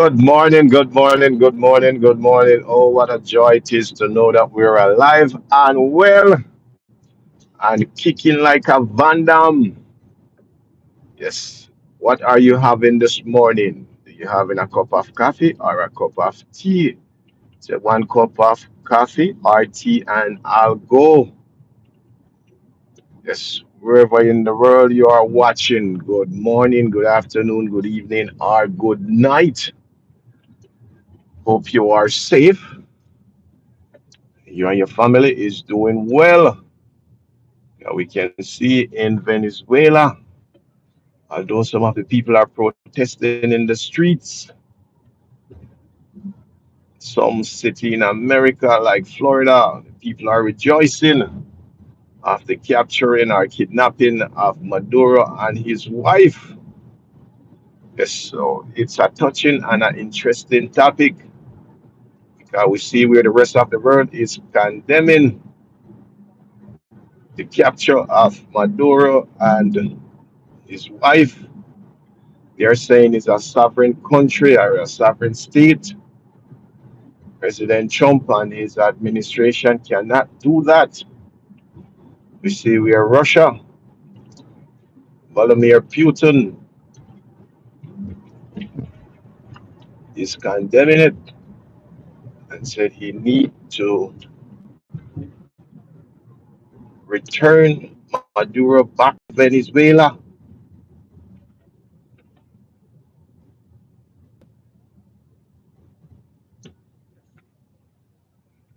Good morning, good morning, good morning, good morning. Oh, what a joy it is to know that we're alive and well and kicking like a Van Damme. Yes. What are you having this morning? Are you having a cup of coffee or a cup of tea? Say one cup of coffee or tea and I'll go. Yes. Wherever in the world you are watching, good morning, good afternoon, good evening, or good night. Hope you are safe. You and your family is doing well. We can see in Venezuela, although some of the people are protesting in the streets, some city in America like Florida, the people are rejoicing after capturing or kidnapping of Maduro and his wife. Yes, so it's a touching and an interesting topic because we see where the rest of the world is condemning the capture of Maduro and his wife. They are saying it's a sovereign country or a sovereign state. President Trump and his administration cannot do that. We see where Russia, Vladimir Putin, is condemning it and said he need to return Maduro back to Venezuela.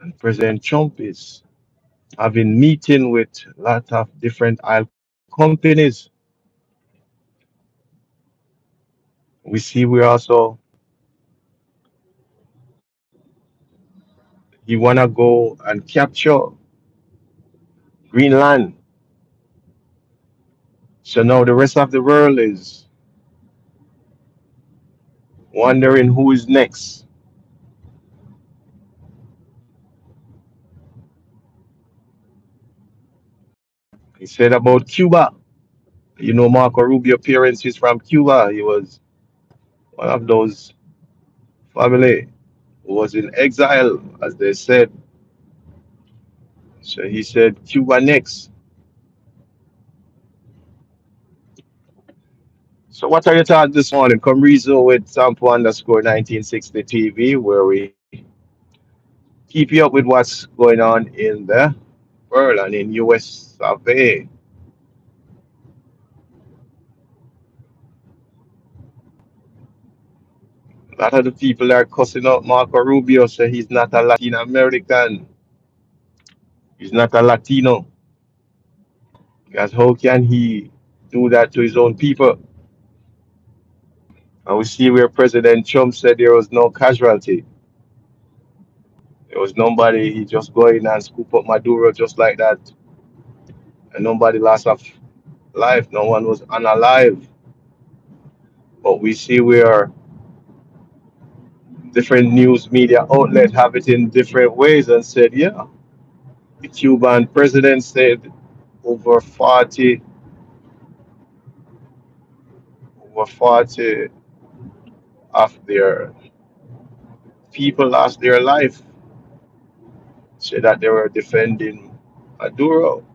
And President Trump is having meeting with a lot of different oil companies. We see we also he wanna go and capture Greenland. So now the rest of the world is wondering who is next. He said about Cuba. You know, Marco Rubio parents is from Cuba. He was one of those family who was in exile, as they said. So he said Cuba next. So what are your thoughts this morning? Come reason with Sample underscore 1960 TV, where we keep you up with what's going on in the world and in US of A. A lot of the people are cussing out Marco Rubio, say he's not a Latin American, he's not a Latino. Because how can he do that to his own people? And we see where President Trump said there was no casualty. There was nobody, he just go in and scoop up Maduro just like that. And nobody lost of life. No one was unalive. But we see where different news media outlets have it in different ways and said, yeah, the Cuban president said over 40 over 40 of their people lost their life. Said that they were defending Maduro.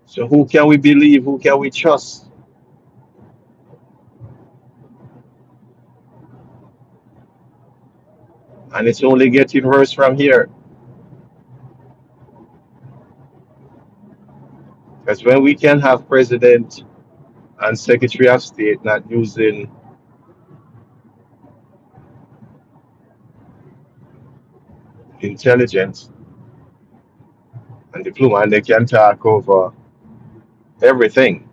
So who can we believe? Who can we trust? And it's only getting worse from here. Because when we can have president and secretary of state not using intelligence and diploma, and they can talk over everything,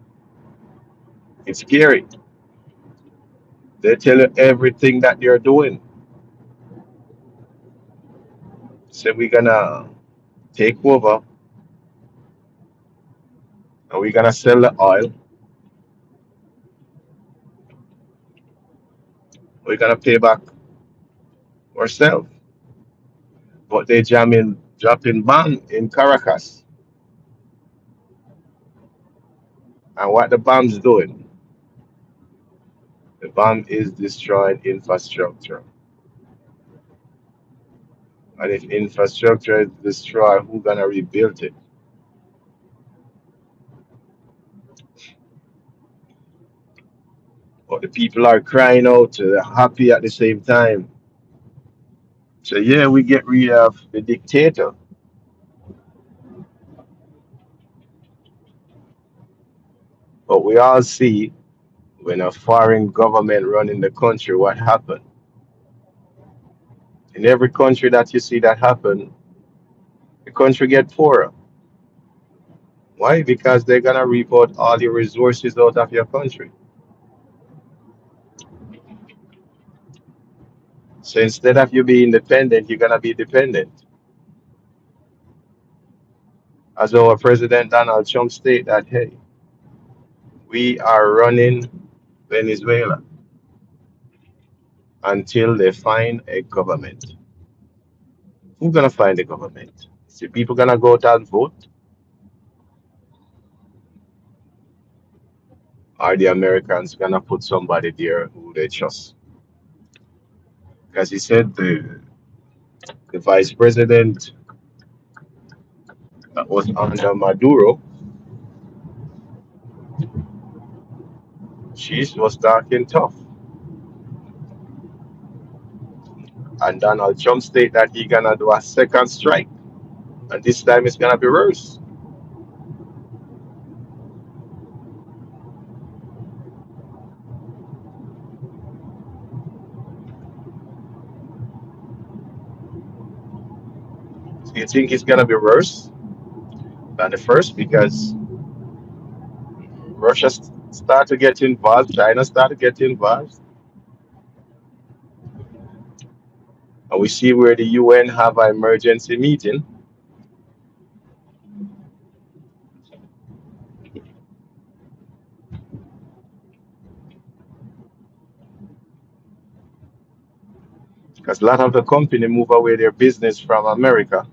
it's scary. They tell you everything that they're doing. Say we're gonna take over and we're gonna sell the oil. We're gonna pay back ourselves. But they jamming, dropping bomb in Caracas. And what the bomb's doing, the bomb is destroying infrastructure. And if infrastructure is destroyed, who's gonna rebuild it? But the people are crying out, they're happy at the same time. So yeah, we get rid of the dictator. But we all see when a foreign government running the country, what happened. In every country that you see that happen, the country get poorer. Why? Because they're gonna reap out all your resources out of your country. So instead of you being independent, you're gonna be dependent. As our President Donald Trump state that, hey, we are running Venezuela until they find a government. Who's gonna find a government? See, people gonna go out and vote, or the Americans gonna put somebody there who they trust? Because he said the vice president that was under Maduro, she was talking tough. And Donald Trump state that he gonna do a second strike, and this time it's gonna be worse. So you think it's gonna be worse than the first because Russia start to get involved, China start to get involved, and we see where the UN have an emergency meeting because a lot of the company move away their business from America.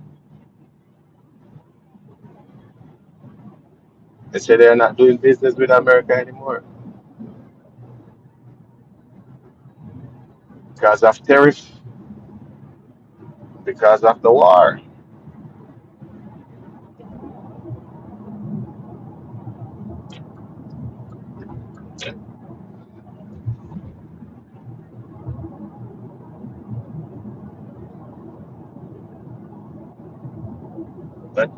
They say they're not doing business with America anymore because of tariff, because of the war. But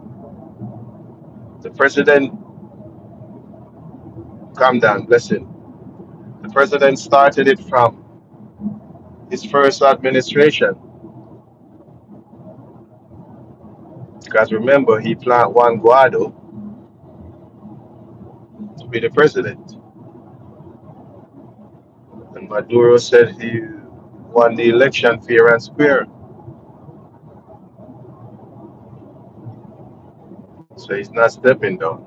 the president, calm down, listen. The president started it from his first administration because remember he planned Juan Guaido to be the president, and Maduro said he won the election fair and square, so he's not stepping down.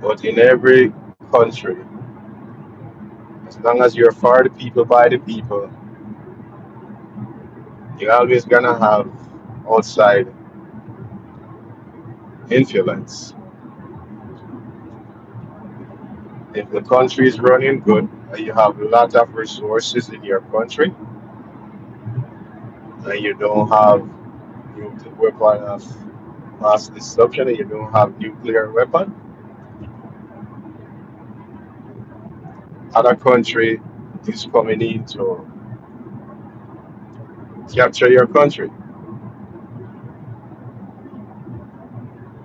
But in every country, as long as you're for the people, by the people, you're always gonna have outside influence. If the country is running good, and you have a lot of resources in your country, and you don't have nuclear weapon of mass destruction, and you don't have nuclear weapon, other country is coming in to capture your country.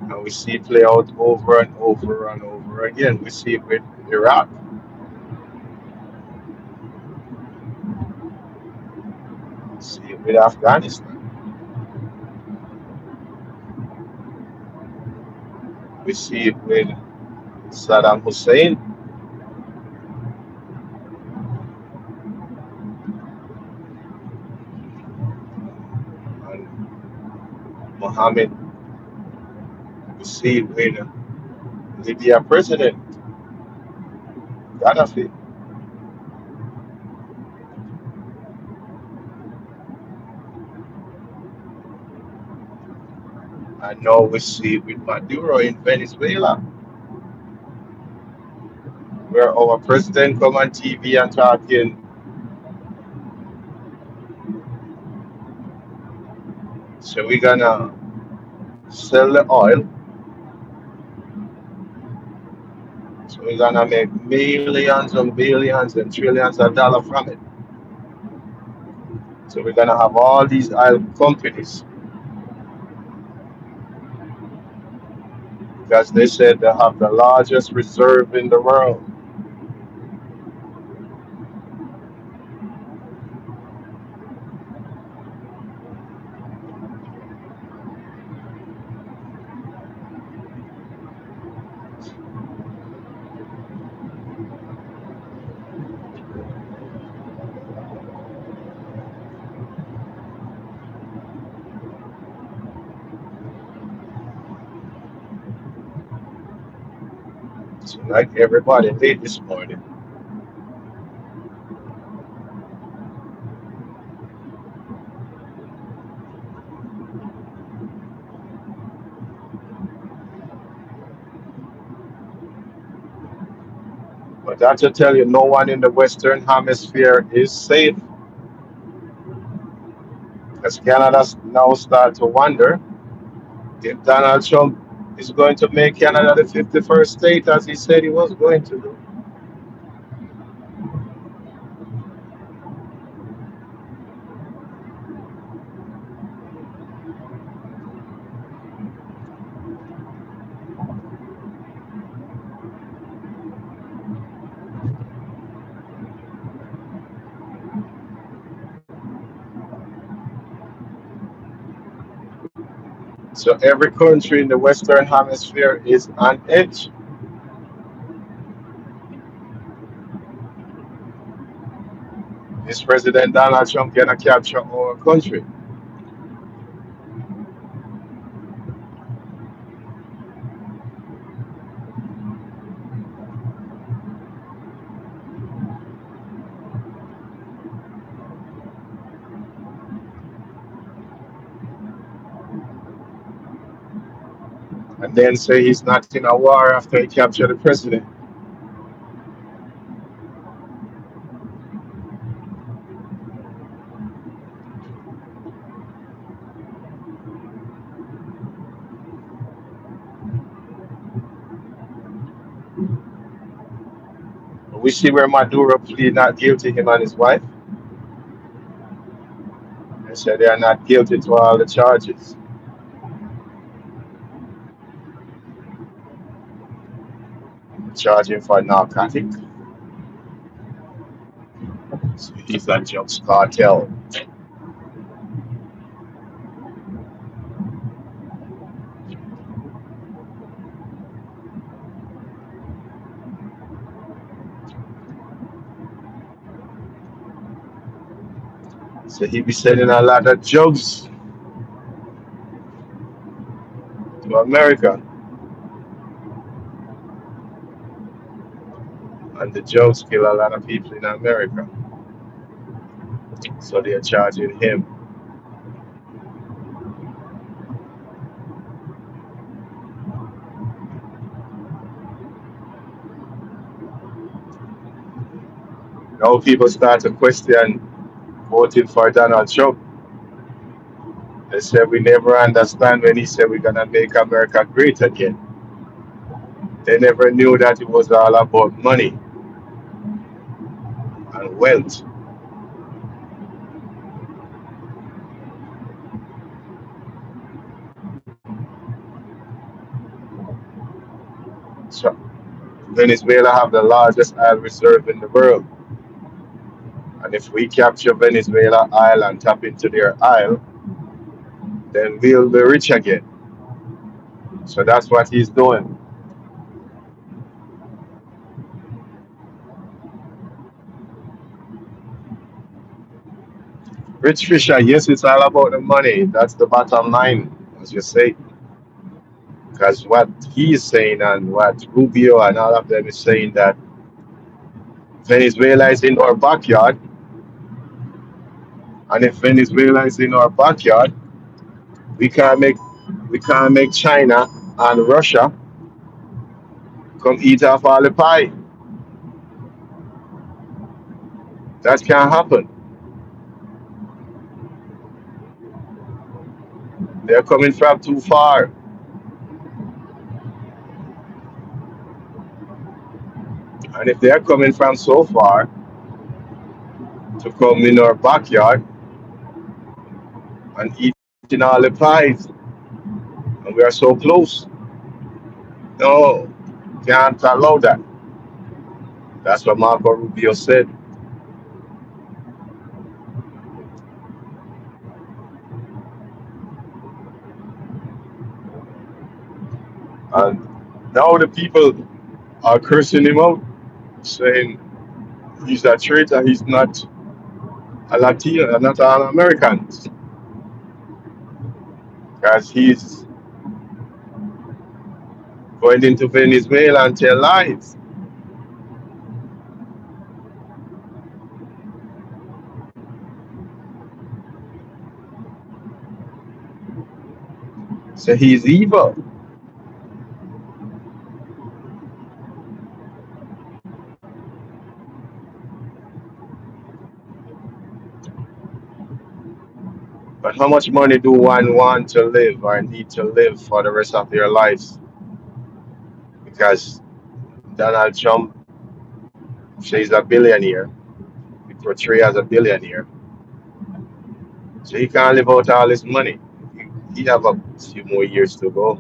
And we see it play out over and over and over again. We see it with Iraq, we see it with Afghanistan, we see it with Saddam Hussein and Mohammed. We see it with Libya president Gaddafi. And now we see with Maduro in Venezuela, where our president come on TV and talking, so we're gonna sell the oil, so we're gonna make millions and billions and trillions of dollars from it. So we're gonna have all these oil companies because they said they have the largest reserve in the world. So like everybody did this morning. But that to tell you, no one in the Western Hemisphere is safe. As Canada now start to wonder if Donald Trump is going to make Canada the 51st state as he said he was going to do. So every country in the Western Hemisphere is on edge. Is President Donald Trump gonna capture our country? And then say he's not in a war after he captured the president. We see where Maduro pleaded not guilty, him and his wife. They said they are not guilty to all the charges. Charging for narcotic. So he's a drugs cartel. So he be selling a lot of drugs to America. And the drugs kill a lot of people in America. So they're charging him. Now people start to question voting for Donald Trump. They said we never understand when he said we're gonna make America great again. They never knew that it was all about money and wealth. So Venezuela have the largest oil reserve in the world. And if we capture Venezuela oil and tap into their oil, then we'll be rich again. So that's what he's doing. Rich Fisher, yes, it's all about the money. That's the bottom line, as you say. Because what he is saying and what Rubio and all of them is saying that Venezuela is in our backyard, and if Venezuela is in our backyard, we can't make We can't make China and Russia come eat off all the pie. That can't happen. They're coming from too far. And if they're coming from so far to come in our backyard and eating all the pies, and we are so close, no, can't allow that. That's what Marco Rubio said. And now the people are cursing him out, saying he's a traitor, he's not a Latino, not an American, because he's going into Venezuela and tell lies. So he's evil. But how much money do one want to live or need to live for the rest of their lives? Because Donald Trump says a billionaire, he portrays as a billionaire. So he can't live out all his money. He have a few more years to go.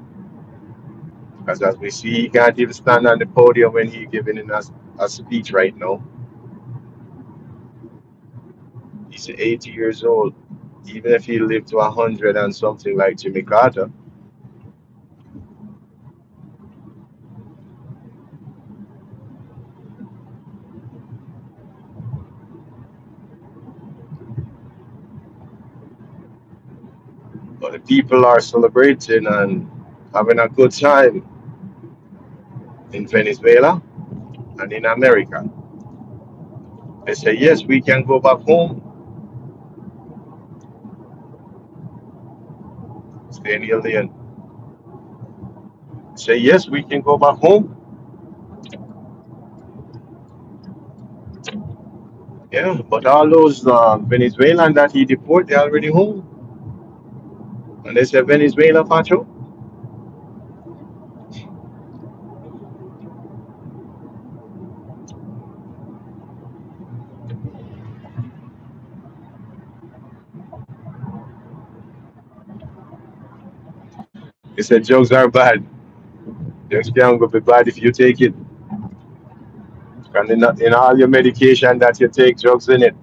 Because as we see, he can't even stand on the podium when he's giving a speech right now. He's 80 years old. Even if he lived to 100 and something like Jimmy Carter, but the people are celebrating and having a good time in Venezuela and in America. They say, yes, we can go back home, stay in the alien. Say, yes, we can go back home. Yeah, but all those Venezuelan that he deported, they're already home. And they say, Venezuela, Pacho. They said, drugs are bad. Drugs can go be bad if you take it. And in all your medication that you take, drugs in it.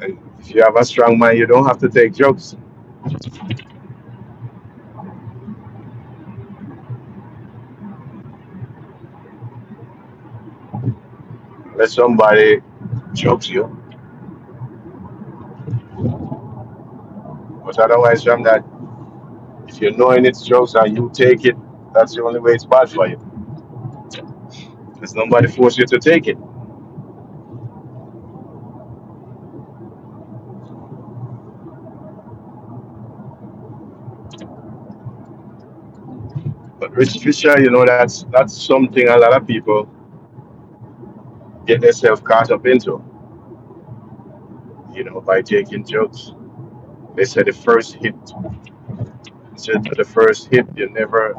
And if you have a strong mind, you don't have to take drugs. Let somebody drugs you. But otherwise, from that, if you're knowing it's drugs and you take it, that's the only way it's bad for you. Because nobody force you to take it. But Rich Fisher, that's something a lot of people get themselves caught up into, by taking drugs. They said the first hit, you never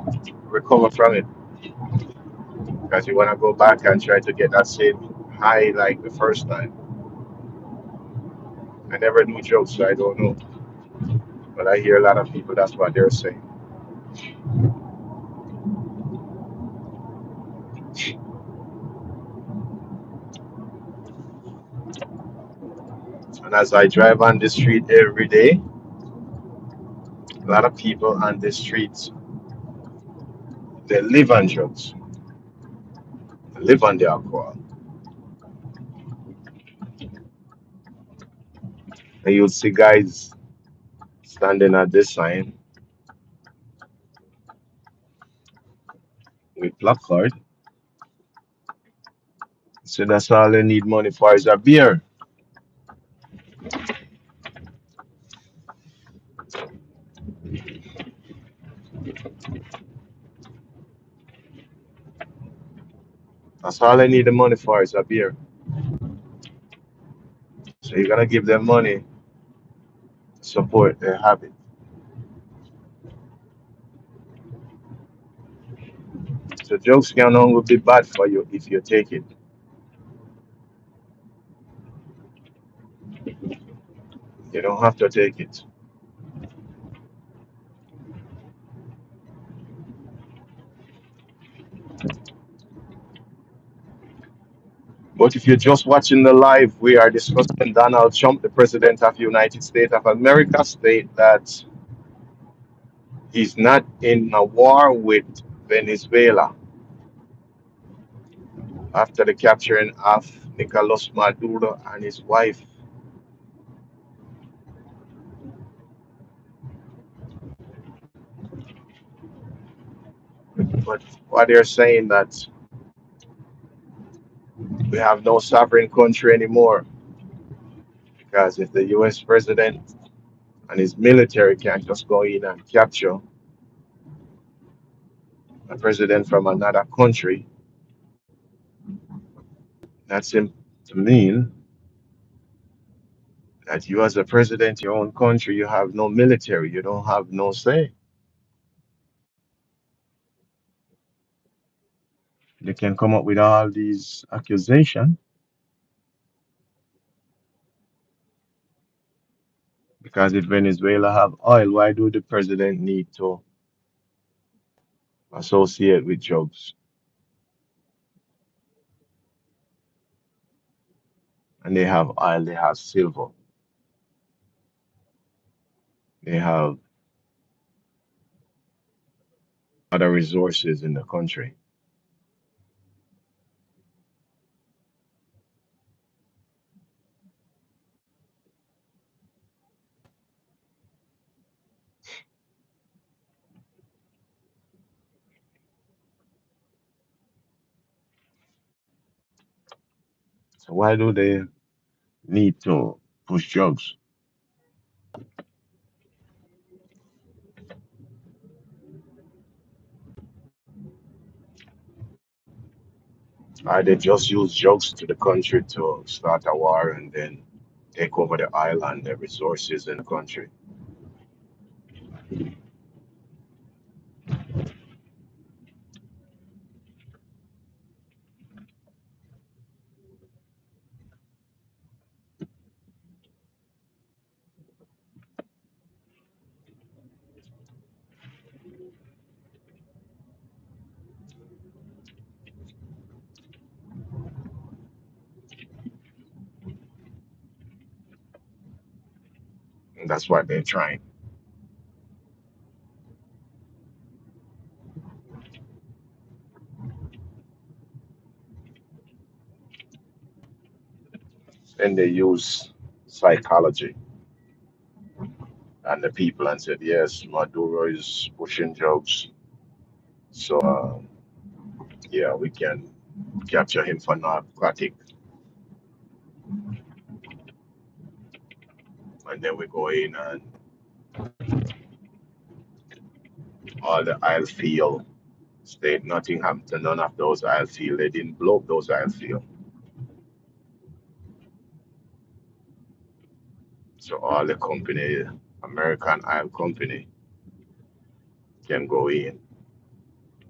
recover from it because you want to go back and try to get that same high like the first time. I never do drugs, so I don't know. But I hear a lot of people, that's what they're saying. And as I drive on the street every day, a lot of people on the streets, they live on drugs, they live on the alcohol. And you'll see guys standing at this sign, with placard. So that's all they need money for is a beer. That's all they need the money for is a beer. So you're gonna give them money to support their habit. So drugs can only be bad for you if you take it. You don't have to take it. But if you're just watching the live, we are discussing Donald Trump, the president of the United States of America, state that he's not in a war with Venezuela after the capturing of Nicolas Maduro and his wife. But what they're saying that we have no sovereign country anymore because if the U.S. president and his military can't just go in and capture a president from another country, that seems to mean that you, as a president, your own country, you have no military, you don't have no say. They can come up with all these accusations because if Venezuela have oil, why do the president need to associate with drugs? And they have oil, they have silver, they have other resources in the country. So why do they need to push drugs? Or they just use drugs to the country to start a war and then take over the island, the resources in the country. And that's what they're trying. And they use psychology and the people and said, yes, Maduro is pushing drugs. So, yeah, we can capture him for narcotic. And then we go in and all the oil field state, nothing happened to none of those oil field. They didn't blow up those oil field. So all the company, American oil company, can go in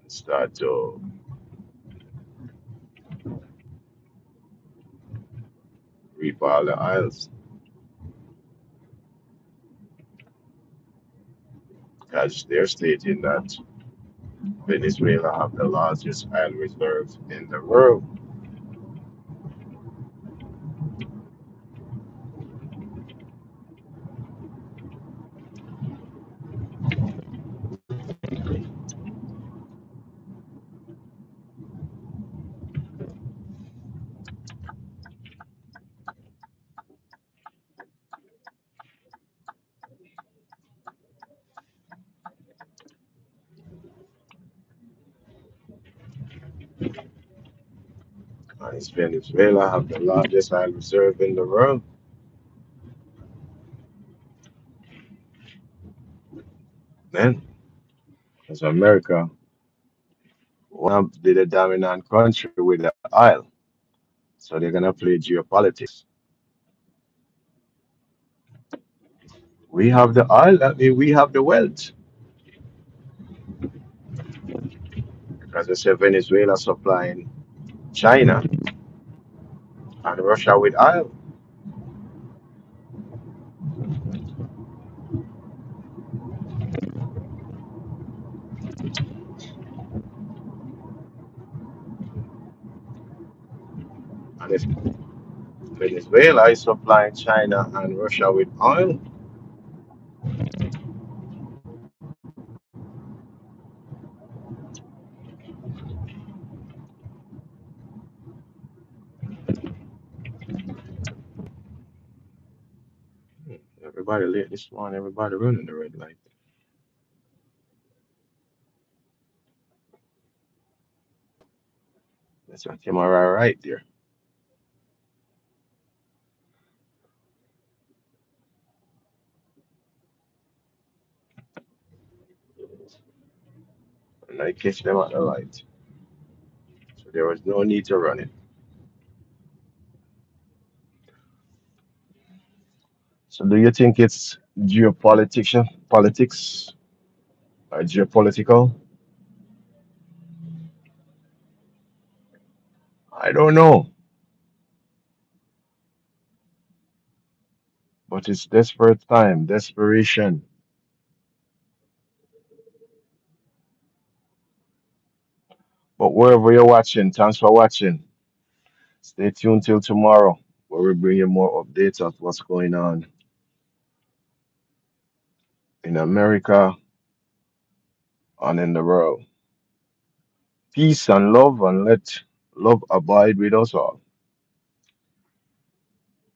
and start to reap all the oils because they're stating that Venezuela have the largest oil reserves in the world. Is Venezuela have the largest oil reserve in the world? Then, as America wanna be the dominant country with the oil, so they're gonna play geopolitics. We have the oil, that means we have the wealth. Because I said Venezuela supplying China and Russia with oil. And if Venezuela is supplying China and Russia with oil, everybody late this morning, everybody running the red light. That's a camera right there. And I catch them at the light. So there was no need to run it. So do you think it's politics, geopolitical? I don't know, but it's desperate time, desperation. But wherever you're watching, thanks for watching. Stay tuned till tomorrow, where we bring you more updates of what's going on in America and in the world. Peace and love, and let love abide with us all.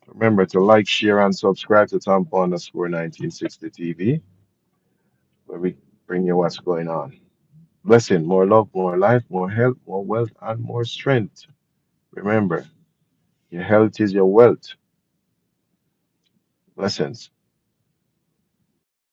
Remember to like, share, and subscribe to Tampa_1960 TV, where we bring you what's going on. Blessing, more love, more life, more health, more wealth, and more strength. Remember, your health is your wealth. Blessings.